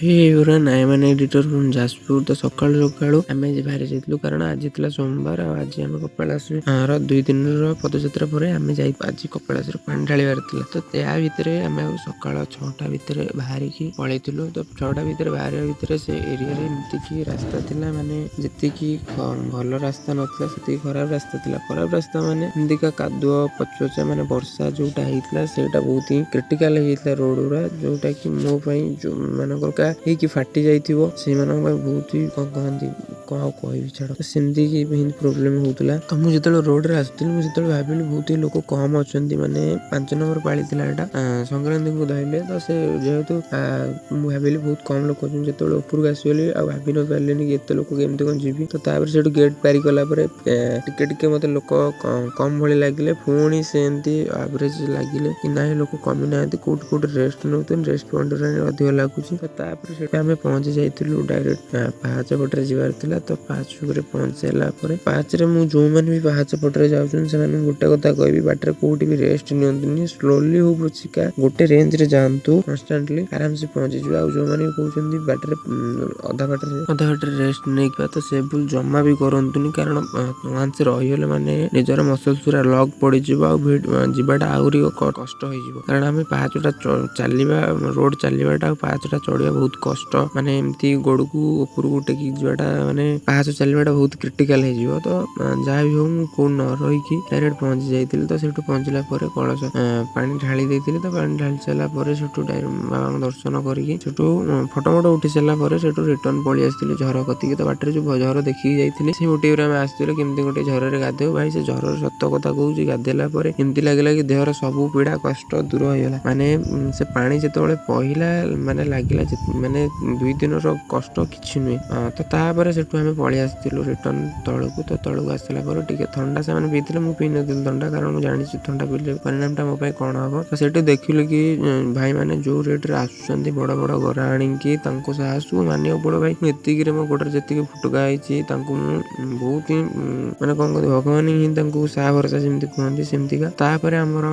ଏଇଗୁରା ନାଇଁ ମାନେ ଏଡିଟର ଯାଜପୁର ତ ସକାଳୁ ସକାଳୁ ଆମେ ବାହାରି ଯାଇଥିଲୁ କାରଣ ଆଜି ଥିଲା ସୋମବାର ଆଉ ଆଜି ଆମେ କପିଳାସର 2 ଦିନର ପଦଯାତ୍ରା ପରେ ଆମେ ଆଜି କପିଳାସରେ ପାଣି ଢାଳିବାର ଥିଲା। ତ ତା ଭିତରେ ଆମେ ଆଉ ସକାଳ 6ଟା ଭିତରେ ବାହାରିକି ପଳେଇଥିଲୁ। ତ 6ଟା ଭିତରେ ବାହାରିବା ଭିତରେ ସେ ଏରିଆରେ ଏମିତିକି ରାସ୍ତା ଥିଲା ମାନେ ଯେତିକି ଭଲ ରାସ୍ତା ନଥିଲା ସେତିକି ଖରାପ ରାସ୍ତା ଥିଲା। ଖରାପ ରାସ୍ତା ମାନେ ଏମିତିକା କାଦୁଅ ପଚପଚା ମାନେ ବର୍ଷା ଯୋଉଟା ହେଇଥିଲା ସେଇଟା ବହୁତ ହିଁ କ୍ରିଟିକାଲ ହେଇଯାଇଥିଲା ରୋଡ ଗୁରା, ଯୋଉଟା କି ମୋ ପାଇଁ ମାନଙ୍କର ହେଇକି ଫାଟି ଯାଇଥିବ ସେଇମାନଙ୍କ ପାଇଁ ବହୁତ ହି କଣ ଆଉ କହିବି ଛାଡ। ସେମିତି କି ପ୍ରୋବ୍ଲେମ ହଉଥିଲା। ତ ମୁଁ ଯେତେବେଳେ ରୋଡରେ ଆସୁଥିଲି ମୁଁ ସେତେବେଳେ ଭାବିଲି ବହୁତ ହି ଲୋକ କମ ଅଛନ୍ତି, ମାନେ 5 ନମ୍ବର ପାଳି ଥିଲା ଏଇଟା ସଂକ୍ରାନ୍ତିଙ୍କୁ ଧଇଲେ। ତ ସେ ଯେହେତୁ ମୁଁ ଭାବିଲି ବହୁତ କମ ଲୋକ ଅଛନ୍ତି, ଯେତେବେଳେ ଉପରକୁ ଆସିଗଲି ଆଉ ଭାବି ନ ପାରିଲିନି କି ଏତେ ଲୋକ କେମିତି କଣ ଯିବି। ତ ତାପରେ ସେଠୁ ଗେଟ୍ ପାରି କଲା ପରେ ଟିକେ ଟିକେ ମତେ ଲୋକ କମ ଭଳି ଲାଗିଲେ, ପୁଣି ସେମିତି ଆଭରେଜ ଲାଗିଲେ କି ନାଇଁ ଲୋକ କମି ନାହାନ୍ତି, କୋଉଠି ରେଷ୍ଟ ନଉଛନ୍ତି, ରେଷ୍ଟ ପଏଣ୍ଟରେ ଅଧିକ ଲାଗୁଛି। ତ ତାପରେ ସେଠି ଆମେ ପହଞ୍ଚି ଯାଇଥିଲୁ ଡାଇରେକ୍ଟ ପାହାଚ ପଟରେ ଯିବାର ଥିଲା। ତ ପାହାଚ ଉପରେ ପହଞ୍ଚି ସାରିଲା ପରେ ପାହାଚରେ ମୁଁ ଯୋଉମାନେ ବି ପାହାଚ ପଟରେ ଯାଉଛନ୍ତି ସେମାନଙ୍କୁ ଗୋଟେ କଥା କହିବି, ବାଟରେ କୋଉଠି ବି ରେଷ୍ଟ ନିଅନ୍ତୁନି, ସ୍ଲୋଲି ହଉ ପଛିକା ଗୋଟେ ରେଞ୍ଜରେ ଯାଆନ୍ତୁ, କନଷ୍ଟାଣ୍ଟଲି ଆରାମସେ ପହଞ୍ଚିଯିବେ। ଆଉ ଯୋଉମାନେ ବି କହୁଛନ୍ତି ବାଟରେ ଅଧା ବାଟରେ ରେଷ୍ଟ ନେଇଥିବା, ତ ସେ ଭୁଲ ଜମା ବି କରନ୍ତୁନି, କାରଣ ୱାନ୍ସ ରହିଗଲେ ମାନେ ନିଜର ମସଲ୍ସ ପୁରା ଲକ୍ ପଡିଯିବ ଆଉ ଯିବାଟା ଆହୁରି କଷ୍ଟ ହେଇଯିବ। କାରଣ ଆମେ ପାହାଚଟା ଚାଲିବା ରୋଡ ଚାଲିବାଟା ଆଉ ପାହାଚଟା ଚଢିବା ବହୁତ କଷ୍ଟ, ମାନେ ଏମିତି ଗୋଡକୁ ଉପରକୁ ଟେକି ଯିବାଟା ମାନେ ପାହାଚ ଚାଲିବାଟା ବହୁତ କ୍ରିଟିକାଲ ହେଇଯିବ। ତ ଯାହା ବି ହଉ ମୁଁ କୋଉଠି ନ ରହିକି ଡାଇରେକ୍ଟ ପହଞ୍ଚି ଯାଇଥିଲି। ତ ସେଠୁ ପହଞ୍ଚିଲା ପରେ କଳସ ପାଣି ଢାଳି ଦେଇଥିଲି। ତ ପାଣି ଢାଳି ସାରିଲା ପରେ ସେଠୁ ବାବାଙ୍କ ଦର୍ଶନ କରିକି ସେଠୁ ଫଟୋ ଉଠି ସାରିଲା ପରେ ସେଠୁ ରିଟର୍ନ ପଳେଇ ଆସିଥିଲି ଝର କତିକି। ତ ବାଟରେ ଯୋଉ ଝର ଦେଖିକି ଯାଇଥିଲି ସେ ମୋଟିଭରେ ଆମେ ଆସିଥିଲୁ କେମିତି ଗୋଟେ ଝରରେ ଗାଧେଇବୁ। ଭାଇ ସେ ଝରର ସତ କଥା କହୁଛି, ଗାଧେଇଲା ପରେ ଏମିତି ଲାଗିଲା କି ଦେହର ସବୁ ପୀଡା କଷ୍ଟ ଦୂର ହେଇଗଲା। ମାନେ ସେ ପାଣି ଯେତେବେଳେ ପହିଲା ମାନେ ଲାଗିଲା ମାନେ 2 ଦିନର କଷ୍ଟ କିଛି ନୁହେଁ। ତ ତାପରେ ସେଠୁ ଆମେ ପଳେଇ ଆସିଥିଲୁ ରିଟର୍ନ ତଳକୁ। ତ ତଳକୁ ଆସିଲା ପରେ ଟିକେ ଥଣ୍ଡା ସେମାନେ ପିଇଥିଲେ, ମୁଁ ପିଇ ନଥିଲି ଥଣ୍ଡା, କାରଣ ମୁଁ ଜାଣିଛି ଥଣ୍ଡା ପିଇଲେ ପରିଣାମଟା ମୋ ପାଇଁ କଣ ହବ। ତ ସେଠି ଦେଖିଲୁ କି ଭାଇମାନେ ଯୋଉ ରେଟରେ ଆସୁଛନ୍ତି ବଡ ବଡ ଗରା ଆଣିକି, ତାଙ୍କୁ ସାହସକୁ ମାନିବାକୁ ପଡିବ। ଭାଇ ଏତିକିରେ ମୋ ଗୋଡରେ ଯେତିକି ଫୁଟୁକା ହେଇଛି ତାଙ୍କୁ ମୁଁ ବହୁତ ହିଁ ମାନେ କଣ କହନ୍ତି, ଭଗବାନ ହିଁ ତାଙ୍କୁ ସାହା ଭରସା ଯେମିତି କୁହନ୍ତି ସେମିତିକା। ତାପରେ ଆମର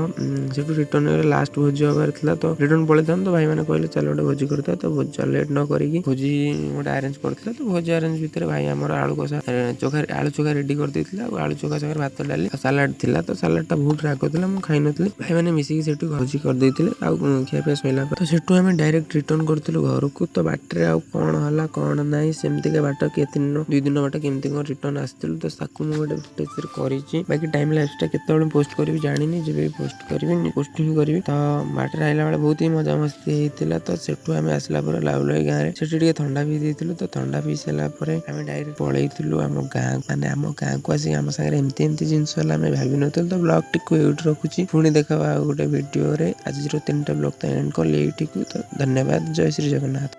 ସେଠୁ ରିଟର୍ନ ଲାଷ୍ଟ ଭୋଜି ହବାର ଥିଲା, ତ ରିଟର୍ନ ପଳେଇଥାନ୍ତୁ। ତ ଭାଇମାନେ କହିଲେ ଚାଲ ଗୋଟେ ଭୋଜି କରିଥା। ତ ଲେଟ୍ ନ କରିକି ଭୋଜି ଗୋଟେ ଆରେଞ୍ଜ କରିଥିଲା। ତ ଭୋଜି ଆରେଞ୍ଜ ଭିତରେ ଭାଇ ଆମର ଆଳୁ ଚୋଖା ରେଡି କରିଦେଇଥିଲା। ଆଉ ଆଳୁ ଚୋଖା ସାଙ୍ଗରେ ଭାତ ଡାଲି ଆଉ ସାଲାଡ ଥିଲା। ତ ସାଲାଡଟା ବହୁତ ରାଗ ଥିଲା, ମୁଁ ଖାଇନଥିଲି। ଭାଇମାନେ ମିଶିକି ସେଠୁ ଭୋଜି କରିଦେଇଥିଲେ। ଆଉ ଖିଆପିଆ ସରିଲା ପରେ ତ ସେଠୁ ଆମେ ଡାଇରେକ୍ଟ ରିଟର୍ନ କରିଥିଲୁ ଘରକୁ। ତ ବାଟରେ ଆଉ କଣ ହେଲା କଣ ନାହିଁ ସେମିତିକା ବାଟ 2 ଦିନ ବାଟ କେମିତି କଣ ରିଟର୍ନ ଆସିଥିଲୁ, ତ ତାକୁ ମୁଁ ଗୋଟେ ଫୁଟେଜରେ କରିଛି। ବାକି ଟାଇମ ଲାପ୍ସଟା କେତେବେଳେ ପୋଷ୍ଟ କରିବି ଜାଣିନି, ଯେବେ ବି ପୋଷ୍ଟ କରିବି ପୋଷ୍ଟିଂ କରିବି। ତ ବାଟରେ ଆଇଲା ବେଳେ ବହୁତ ହିଁ ମଜାମସ୍ତି ହେଇଥିଲା। ତ ସେଠୁ ଆମେ ଆସିଲା ପରେ ଲାଉଲାଇ ଗାଁରେ ସେଠି ଟିକେ ଥଣ୍ଡା ପିଇ ଦେଇଥିଲୁ। ତ ଥଣ୍ଡା ପିଇ ସାରିଲା ପରେ ଆମେ ଡାଇରେକ୍ଟ ପଳେଇଥିଲୁ ଆମ ଗାଁ, ମାନେ ଆମ ଗାଁକୁ ଆସିକି ଆମ ସାଙ୍ଗରେ ଏମିତି ଜିନିଷ ହେଲା ଆମେ ଭାବିନଥିଲୁ। ତ ବ୍ଲଗଟିକୁ ଏଇଠି ରଖୁଛି, ପୁଣି ଦେଖା ଆଉ ଗୋଟେ ଭିଡିଓରେ। ଆଜିର 3ଟା ବ୍ଲଗ ତ ଏଣ୍ଡ କଲି ଏଇଠିକୁ। ତ ଧନ୍ୟବାଦ, ଜୟ ଶ୍ରୀ ଜଗନ୍ନାଥ।